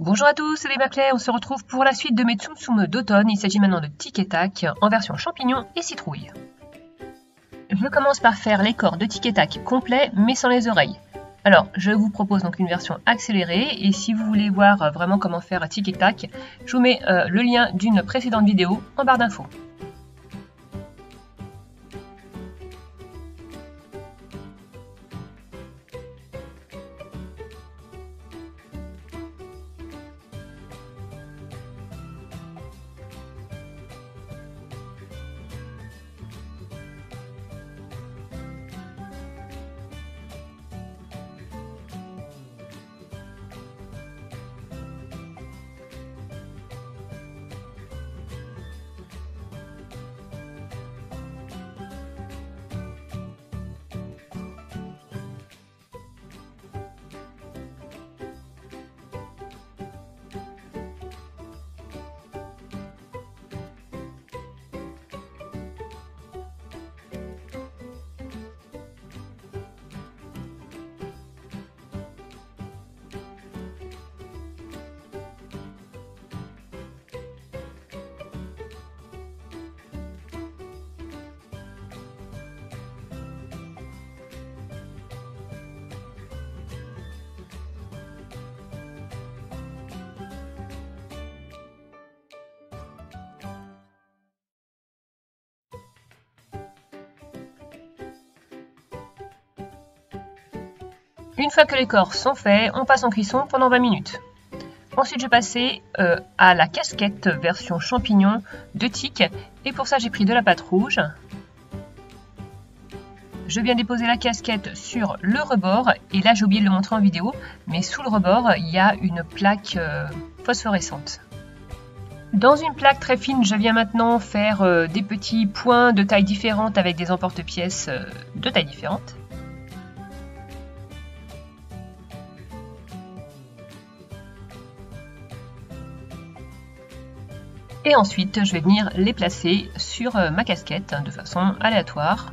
Bonjour à tous, c'est les Maclay, on se retrouve pour la suite de mes Tsum Tsum d'automne. Il s'agit maintenant de Tic et Tac en version champignon et citrouille. Je commence par faire les corps de Tic et Tac complet mais sans les oreilles. Alors, je vous propose donc une version accélérée et si vous voulez voir vraiment comment faire Tic et Tac, je vous mets le lien d'une précédente vidéo en barre d'infos. Une fois que les corps sont faits, on passe en cuisson pendant 20 minutes. Ensuite, je passais à la casquette version champignon de Tic. Et pour ça, j'ai pris de la pâte rouge. Je viens déposer la casquette sur le rebord. Et là, j'ai oublié de le montrer en vidéo. Mais sous le rebord, il y a une plaque phosphorescente. Dans une plaque très fine, je viens maintenant faire des petits points de taille différente avec des emporte-pièces de taille différente. Et ensuite, je vais venir les placer sur ma casquette de façon aléatoire.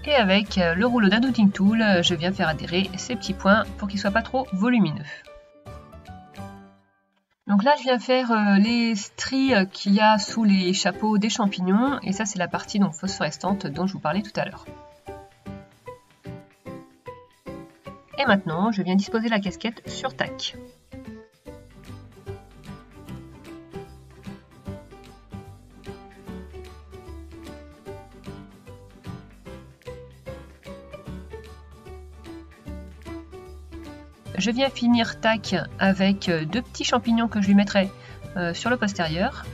Et avec le rouleau d'Adouting Tool, je viens faire adhérer ces petits points pour qu'ils ne soient pas trop volumineux. Donc là, je viens faire les stries qu'il y a sous les chapeaux des champignons. Et ça, c'est la partie donc, phosphorescente dont je vous parlais tout à l'heure. Et maintenant, je viens disposer la casquette sur Tac. Je viens finir Tac avec deux petits champignons que je lui mettrai sur le postérieur.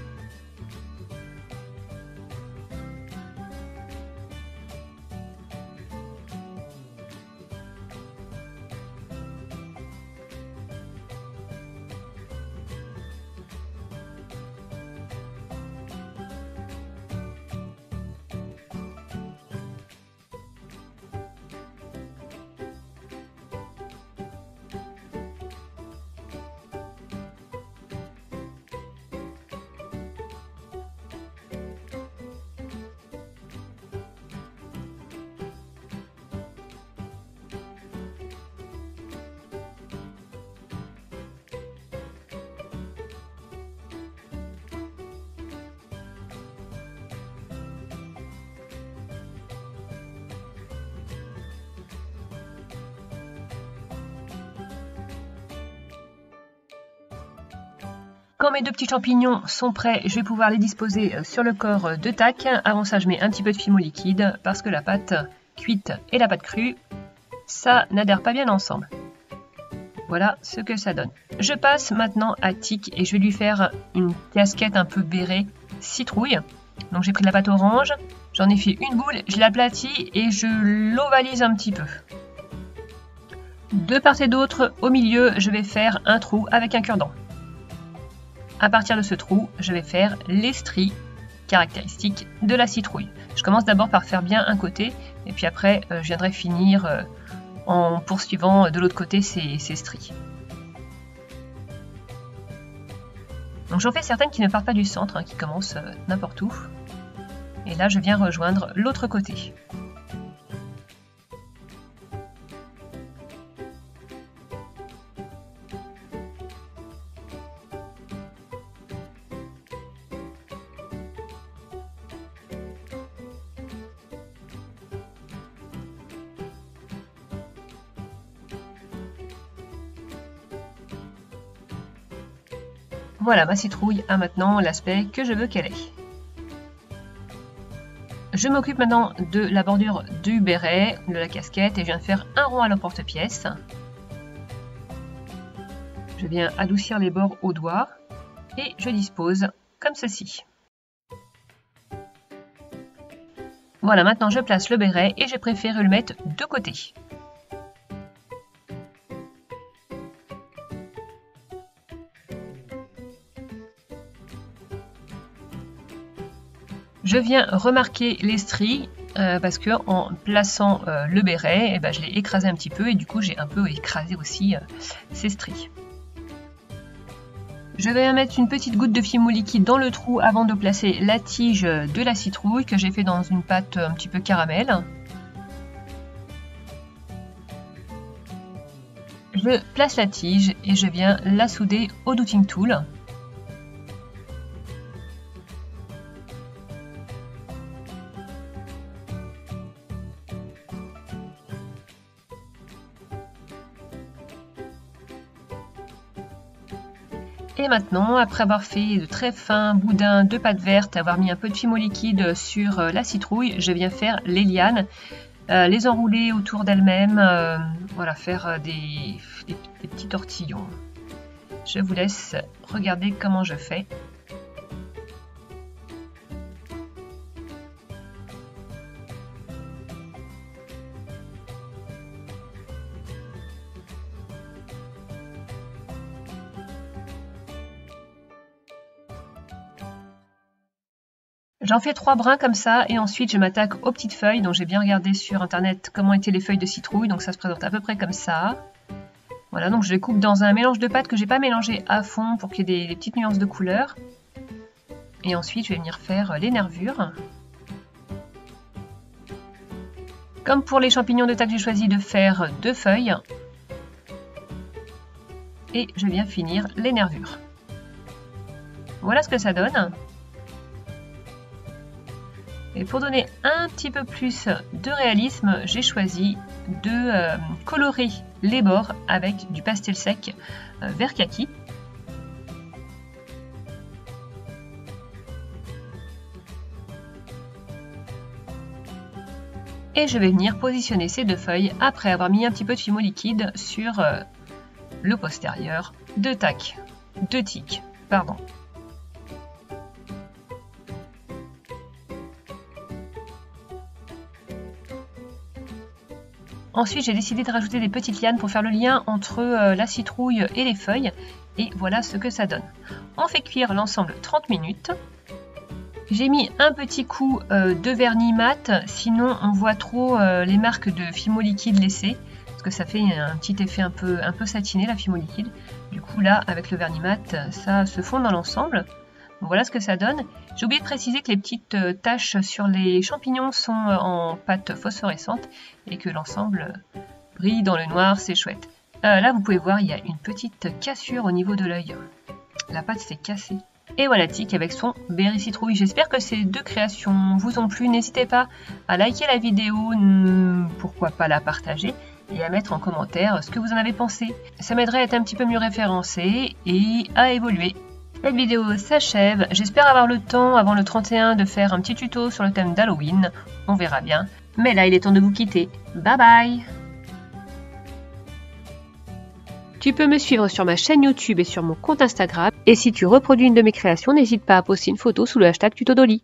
Quand mes deux petits champignons sont prêts, je vais pouvoir les disposer sur le corps de Tac. Avant ça, je mets un petit peu de fimo liquide parce que la pâte cuite et la pâte crue, ça n'adhère pas bien ensemble. Voilà ce que ça donne. Je passe maintenant à Tic et je vais lui faire une casquette un peu bérée citrouille. Donc j'ai pris de la pâte orange, j'en ai fait une boule, je l'aplatis et je l'ovalise un petit peu. De part et d'autre, au milieu, je vais faire un trou avec un cure-dent. À partir de ce trou, je vais faire les stries caractéristiques de la citrouille. Je commence d'abord par faire bien un côté, et puis après, je viendrai finir en poursuivant de l'autre côté ces stries. Donc j'en fais certaines qui ne partent pas du centre, qui commencent n'importe où. Et là, je viens rejoindre l'autre côté. Voilà, ma citrouille a maintenant l'aspect que je veux qu'elle ait. Je m'occupe maintenant de la bordure du béret, de la casquette, et je viens de faire un rond à l'emporte-pièce. Je viens adoucir les bords au doigt et je dispose comme ceci. Voilà, maintenant je place le béret et j'ai préféré le mettre de côté. Je viens remarquer les stries parce que en plaçant le béret, je l'ai écrasé un petit peu et du coup j'ai un peu écrasé aussi ces stries. Je vais mettre une petite goutte de Fimo liquide dans le trou avant de placer la tige de la citrouille que j'ai fait dans une pâte un petit peu caramel. Je place la tige et je viens la souder au douting tool. Et maintenant, après avoir fait de très fins boudins de pâte verte, avoir mis un peu de Fimo liquide sur la citrouille, je viens faire les lianes, les enrouler autour d'elles-mêmes, voilà, faire des petits tortillons. Je vous laisse regarder comment je fais. J'en fais 3 brins comme ça et ensuite je m'attaque aux petites feuilles. Donc j'ai bien regardé sur internet comment étaient les feuilles de citrouille, donc ça se présente à peu près comme ça. Voilà, donc je les coupe dans un mélange de pâte que j'ai pas mélangé à fond pour qu'il y ait des petites nuances de couleurs. Et ensuite je vais venir faire les nervures. Comme pour les champignons de taque, j'ai choisi de faire 2 feuilles. Et je viens finir les nervures. Voilà ce que ça donne. Et pour donner un petit peu plus de réalisme, j'ai choisi de colorer les bords avec du pastel sec vert kaki. Et je vais venir positionner ces 2 feuilles après avoir mis un petit peu de Fimo liquide sur le postérieur de tic. Pardon. Ensuite, j'ai décidé de rajouter des petites lianes pour faire le lien entre la citrouille et les feuilles. Et voilà ce que ça donne. On fait cuire l'ensemble 30 minutes. J'ai mis un petit coup de vernis mat, sinon on voit trop les marques de Fimo liquide laissées. Parce que ça fait un petit effet un peu satiné, la Fimo liquide. Du coup là, avec le vernis mat, ça se fond dans l'ensemble. Voilà ce que ça donne. J'ai oublié de préciser que les petites taches sur les champignons sont en pâte phosphorescente et que l'ensemble brille dans le noir, c'est chouette. Là, vous pouvez voir, il y a une petite cassure au niveau de l'œil. La pâte s'est cassée. Et voilà Tic avec son Berry Citrouille. J'espère que ces 2 créations vous ont plu. N'hésitez pas à liker la vidéo, pourquoi pas la partager et à mettre en commentaire ce que vous en avez pensé. Ça m'aiderait à être un petit peu mieux référencé et à évoluer. Cette vidéo s'achève. J'espère avoir le temps avant le 31 de faire un petit tuto sur le thème d'Halloween. On verra bien. Mais là, il est temps de vous quitter. Bye bye! Tu peux me suivre sur ma chaîne YouTube et sur mon compte Instagram. Et si tu reproduis une de mes créations, n'hésite pas à poster une photo sous le hashtag TutoDolly.